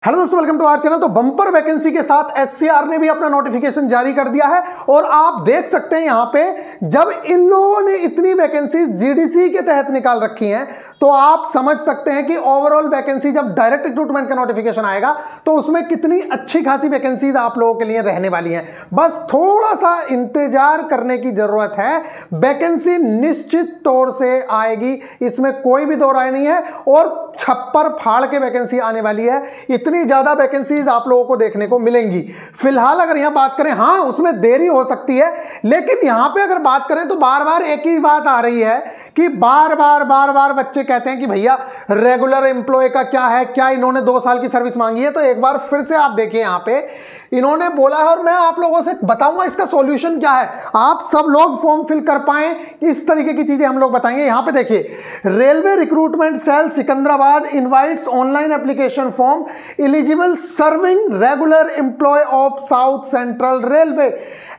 Hello दोस्तों, welcome to our channel. तो bumper vacancy के साथ एससीआर ने भी अपना नोटिफिकेशन जारी कर दिया है और आप देख सकते हैं यहां पे जब इन लोगों ने इतनी वैकेंसीज जीडीसी के तहत निकाल रखी हैं तो आप समझ सकते हैं कि ओवरऑल वैकेंसी जब डायरेक्ट रिक्रूटमेंट का नोटिफिकेशन आएगा तो उसमें कितनी अच्छी खासी वैकेंसीज आप लोगों के लिए रहने वाली हैं। बस थोड़ा सा इंतजार करने की जरूरत है। वैकेंसी निश्चित तौर से आएगी, इसमें कोई भी दो राय नहीं है और छप्पर फाड़ के वैकेंसी आने वाली है। इतनी ज्यादा वैकेंसीज आप लोगों को देखने को मिलेंगी। फिलहाल अगर यहां बात करें, हाँ उसमें देरी हो सकती है, लेकिन यहां पे अगर बात करें तो बार बार एक ही बात आ रही है कि बार बार बच्चे कहते हैं कि भैया रेगुलर एम्प्लॉय का क्या है, क्या इन्होंने 2 साल की सर्विस मांगी है। तो एक बार फिर से आप देखिए यहां पे इन्होंने बोला है और मैं आप लोगों से बताऊंगा इसका सॉल्यूशन क्या है, आप सब लोग फॉर्म फिल कर पाएं, इस तरीके की चीजें हम लोग बताएंगे। यहां पे देखिए, railway recruitment cell Secunderabad invites online application form eligible serving regular employee of south central railway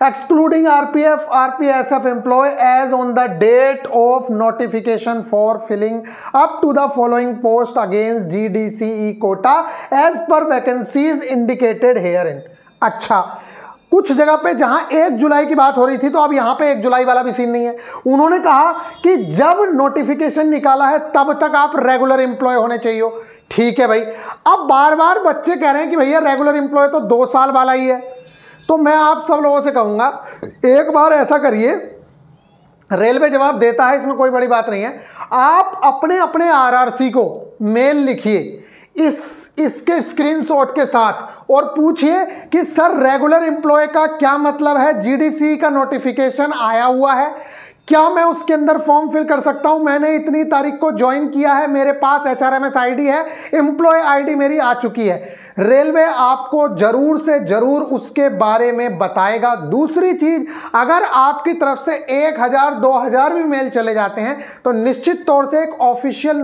excluding RPF RPSF employee as on the date of notification for filling up to the following post against GDCE quota as per vacancies indicated herein. अच्छा, कुछ जगह पे जहां 1 जुलाई की बात हो रही थी तो अब यहां पे 1 जुलाई वाला भी सीन नहीं है। उन्होंने कहा कि जब नोटिफिकेशन निकाला है तब तक आप रेगुलर एम्प्लॉय होने चाहिए। ठीक है भाई, अब बार बार बच्चे कह रहे हैं कि भैया रेगुलर एम्प्लॉय तो 2 साल वाला ही है। तो मैं आप सब लोगों से कहूंगा एक बार ऐसा करिए, रेलवे जवाब देता है, इसमें कोई बड़ी बात नहीं है। आप अपने अपने आरआरसी को मेल लिखिए इसके स्क्रीनशॉट के साथ और पूछिए कि सर रेगुलर एम्प्लॉय का क्या मतलब है, जीडीसी का नोटिफिकेशन आया हुआ है, क्या मैं उसके अंदर फॉर्म फिल कर सकता हूं, मैंने इतनी तारीख को ज्वाइन किया है, मेरे पास एचआरएमएस आईडी है, एम्प्लॉय आईडी मेरी आ चुकी है। रेलवे आपको जरूर से जरूर उसके बारे में बताएगा। दूसरी चीज, अगर आपकी तरफ से 1000 2000 भी मेल चले जाते हैं तो निश्चित तौर से एक ऑफिशियल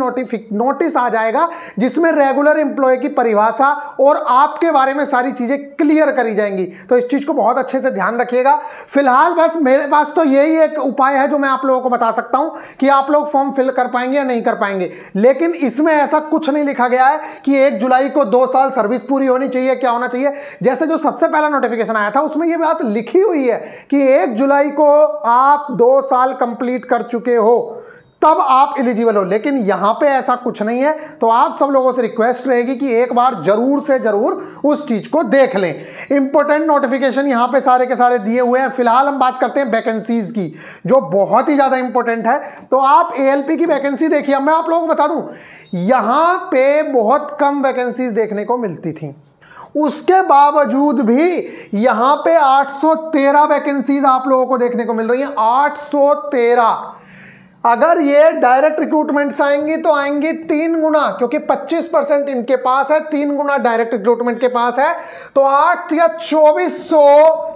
नोटिस आ जाएगा जिसमें रेगुलर एम्प्लॉय की परिभाषा और आपके बारे में सारी चीजें क्लियर करी जाएंगी। तो इस चीज को बहुत अच्छे से ध्यान रखिएगा। फिलहाल बस मेरे पास तो यही एक उपाय है जो मैं आप लोगों को बता सकता हूं कि आप लोग फॉर्म फिल कर पाएंगे या नहीं कर पाएंगे, लेकिन इसमें ऐसा कुछ नहीं लिखा गया है कि 1 जुलाई को 2 साल सर्विस पूरी होनी चाहिए, क्या होना चाहिए। जैसे जो सबसे पहला नोटिफिकेशन आया था उसमें यह बात लिखी हुई है कि 1 जुलाई को आप 2 साल कंप्लीट कर चुके हो तब आप एलिजिबल हो, लेकिन यहां पे ऐसा कुछ नहीं है। तो आप सब लोगों से रिक्वेस्ट रहेगी कि एक बार जरूर से जरूर उस चीज को देख लें। इंपॉर्टेंट नोटिफिकेशन यहां पे सारे के सारे दिए हुए हैं। फिलहाल हम बात करते हैं वैकेंसीज की जो बहुत ही ज्यादा इंपॉर्टेंट है। तो आप एएलपी की वैकेंसी देखिए। मैं आप लोगों को बता दूं, यहां पे बहुत कम वैकेंसीज देखने को मिलती थी, उसके बावजूद भी यहां पे 813 वैकेंसीज आप लोगों को देखने को मिल रही है। 813। अगर ये डायरेक्ट रिक्रूटमेंट से आएंगी तो आएंगी 3 गुना, क्योंकि 25% इनके पास है, 3 गुना डायरेक्ट रिक्रूटमेंट के पास है। तो 8 या 2400,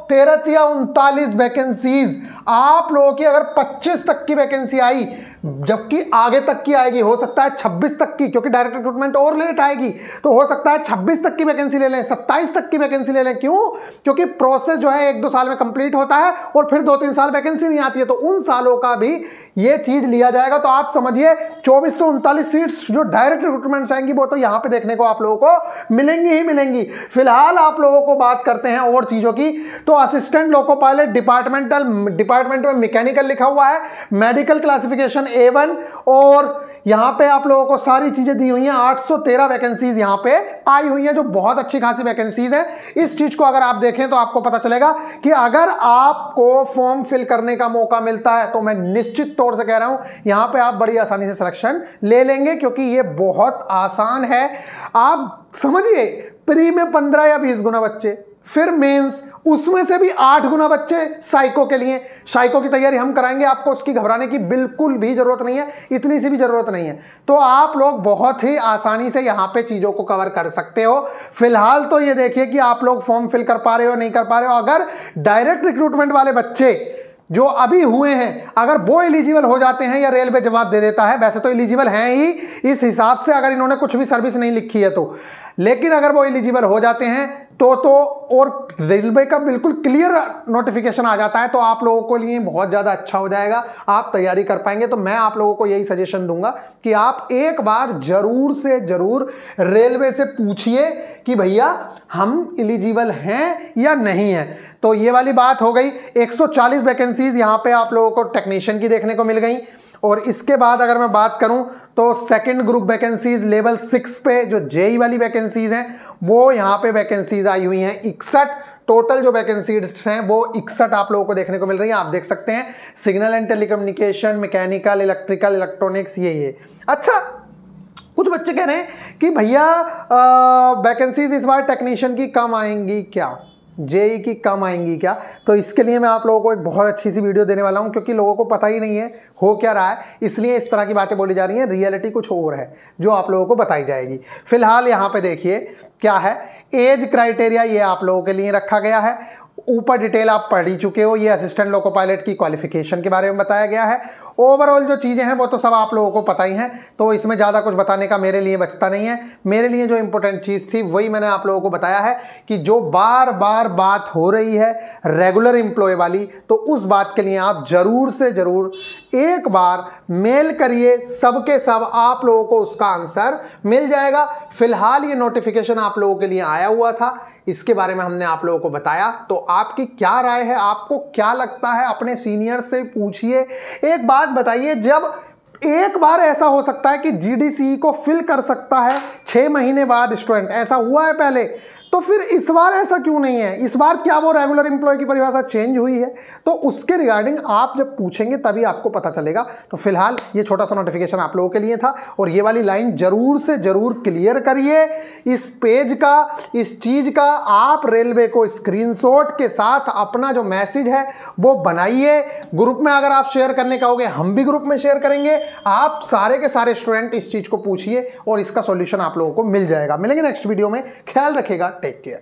13 या 39 वैकेंसीज आप लोगों की अगर 25 तक की वैकेंसी आई, जबकि आगे तक की आएगी, हो सकता है 26 तक की, क्योंकि डायरेक्ट रिक्रूटमेंट और लेट आएगी, तो हो सकता है 26 तक की वैकेंसी ले लें, 27 तक की वैकेंसी ले लें। क्यों? क्योंकि प्रोसेस जो है 1-2 साल में कंप्लीट होता है और फिर 2-3 साल वैकेंसी नहीं आती है, तो उन सालों का भी ये चीज लिया जाएगा। तो आप समझिए 2439 सीट्स जो डायरेक्ट रिक्रूटमेंट से आएंगी वो तो यहां पे देखने को आप लोगों को मिलेंगी ही मिलेंगी। फिलहाल आप लोगों को बात करते हैं और चीजों की। तो असिस्टेंट लोको पायलट डिपार्टमेंट में मैकेनिकल लिखा हुआ है, मेडिकल क्लासिफिकेशन A1, और यहां पे आप लोगों को सारी चीजें दी हुई हैं। 813 वैकेंसीज यहां पे आई हुई हैं जो बहुत अच्छी खासी वैकेंसीज है। इस चीज को अगर आप देखें तो आपको पता चलेगा कि अगर आपको फॉर्म फिल करने का मौका मिलता है तो मैं निश्चित तौर से कह रहा हूं यहां पे आप बड़ी आसानी से सिलेक्शन ले लेंगे, क्योंकि ये बहुत आसान है। आप समझिए, प्री में 15 या 20 गुना बच्चे, फिर मेंस उसमें से भी 8 गुना बच्चे साइको के लिए। साइको की तैयारी हम कराएंगे, आपको उसकी घबराने की बिल्कुल भी जरूरत नहीं है, इतनी सी भी जरूरत नहीं है। तो आप लोग बहुत ही आसानी से यहां पे चीजों को कवर कर सकते हो। फिलहाल तो ये देखिए कि आप लोग फॉर्म फिल कर पा रहे हो नहीं कर पा रहे हो। अगर डायरेक्ट रिक्रूटमेंट वाले बच्चे जो अभी हुए हैं अगर वो एलिजिबल हो जाते हैं या रेलवे जवाब दे देता है, वैसे तो एलिजिबल हैं ही इस हिसाब से अगर इन्होंने कुछ भी सर्विस नहीं लिखी है तो, लेकिन अगर वो एलिजिबल हो जाते हैं तो और रेलवे का बिल्कुल क्लियर नोटिफिकेशन आ जाता है तो आप लोगों के लिए बहुत ज़्यादा अच्छा हो जाएगा, आप तैयारी कर पाएंगे। तो मैं आप लोगों को यही सजेशन दूंगा कि आप एक बार जरूर से जरूर रेलवे से पूछिए कि भैया हम एलिजिबल हैं या नहीं है। तो ये वाली बात हो गई। 140 वैकेंसीज यहाँ पे आप लोगों को टेक्नीशियन की देखने को मिल गई। और इसके बाद अगर मैं बात करूं तो सेकंड ग्रुप वैकेंसीज लेवल 6 पे जो जेई वाली वैकेंसीज हैं वो यहाँ पे वैकेंसीज आई हुई हैं 61। टोटल जो वैकेंसीज हैं वो 61 आप लोगों को देखने को मिल रही है। आप देख सकते हैं signal and telecommunication, mechanical, electrical, electronics, ये। अच्छा, कुछ बच्चे कह रहे हैं कि भैया वैकेंसीज इस बार टेक्नीशियन की कम आएंगी क्या, जेई की कम आएंगी क्या? तो इसके लिए मैं आप लोगों को एक बहुत अच्छी सी वीडियो देने वाला हूं, क्योंकि लोगों को पता ही नहीं है हो क्या रहा है, इसलिए इस तरह की बातें बोली जा रही हैं। रियलिटी कुछ और है जो आप लोगों को बताई जाएगी। फिलहाल यहाँ पे देखिए क्या है, एज क्राइटेरिया ये आप लोगों के लिए रखा गया है। ऊपर डिटेल आप पढ़ ही चुके हो, ये असिस्टेंट लोको पायलट की क्वालिफिकेशन के बारे में बताया गया है। ओवरऑल जो चीज़ें हैं वो तो सब आप लोगों को पता ही हैं, तो इसमें ज़्यादा कुछ बताने का मेरे लिए बचता नहीं है। मेरे लिए जो इंपॉर्टेंट चीज़ थी वही मैंने आप लोगों को बताया है कि जो बार बार बात हो रही है रेगुलर एम्प्लॉय वाली, तो उस बात के लिए आप ज़रूर से ज़रूर एक बार मेल करिए, सबके सब आप लोगों को उसका आंसर मिल जाएगा। फिलहाल ये नोटिफिकेशन आप लोगों के लिए आया हुआ था, इसके बारे में हमने आप लोगों को बताया। तो आपकी क्या राय है, आपको क्या लगता है, अपने सीनियर से पूछिए। एक बात बताइए, जब एक बार ऐसा हो सकता है कि जीडीसी को फिल कर सकता है 6 महीने बाद स्टूडेंट, ऐसा हुआ है पहले, तो फिर इस बार ऐसा क्यों नहीं है? इस बार क्या वो रेगुलर एम्प्लॉय की परिभाषा चेंज हुई है? तो उसके रिगार्डिंग आप जब पूछेंगे तभी आपको पता चलेगा। तो फिलहाल ये छोटा सा नोटिफिकेशन आप लोगों के लिए था, और ये वाली लाइन जरूर से जरूर क्लियर करिए इस पेज का, इस चीज का। आप रेलवे को स्क्रीनशॉट के साथ अपना जो मैसेज है वो बनाइए, ग्रुप में अगर आप शेयर करने कहोगे हम भी ग्रुप में शेयर करेंगे। आप सारे के सारे स्टूडेंट इस चीज को पूछिए और इसका सॉल्यूशन आप लोगों को मिल जाएगा। मिलेंगे नेक्स्ट वीडियो में, ख्याल रखिएगा, टेक केयर।